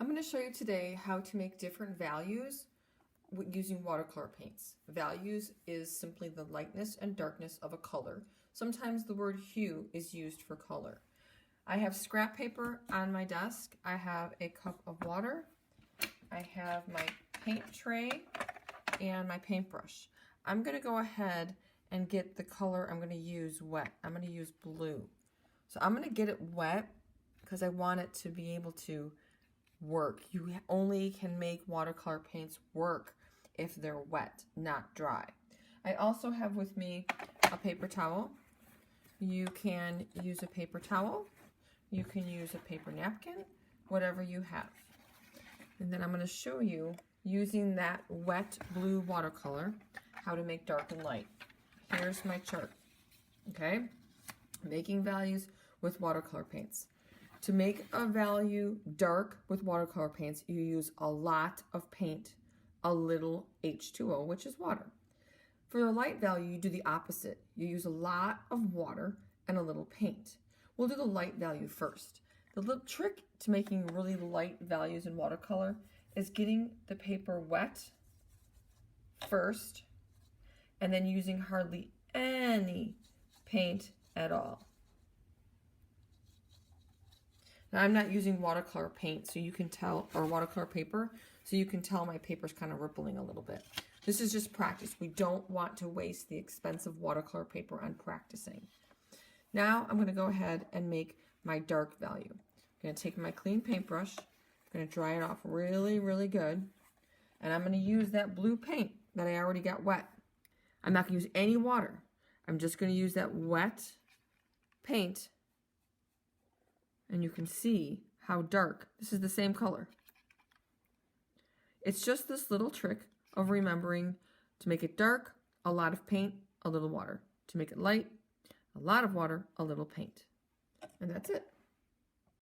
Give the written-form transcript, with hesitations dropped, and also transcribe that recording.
I'm going to show you today how to make different values using watercolor paints. Values is simply the lightness and darkness of a color. Sometimes the word hue is used for color. I have scrap paper on my desk. I have a cup of water. I have my paint tray and my paintbrush. I'm going to go ahead and get the color I'm going to use wet. I'm going to use blue. So I'm going to get it wet because I want it to be able to work. You only can make watercolor paints work if they're wet, not dry. I also have with me a paper towel. You can use a paper towel. You can use a paper napkin, whatever you have. And then I'm going to show you, using that wet blue watercolor, how to make dark and light. Here's my chart, okay? Making values with watercolor paints. To make a value dark with watercolor paints, you use a lot of paint, a little H2O, which is water. For the light value, you do the opposite. You use a lot of water and a little paint. We'll do the light value first. The little trick to making really light values in watercolor is getting the paper wet first and then using hardly any paint at all. Now I'm not using watercolor paint, so you can tell, or watercolor paper, so you can tell my paper's kind of rippling a little bit. This is just practice. We don't want to waste the expensive watercolor paper on practicing. Now I'm going to go ahead and make my dark value. I'm going to take my clean paintbrush, I'm going to dry it off really, really good, and I'm going to use that blue paint that I already got wet. I'm not going to use any water. I'm just going to use that wet paint, and you can see how dark. This is the same color. It's just this little trick of remembering to make it dark, a lot of paint, a little water. To make it light, a lot of water, a little paint. And that's it.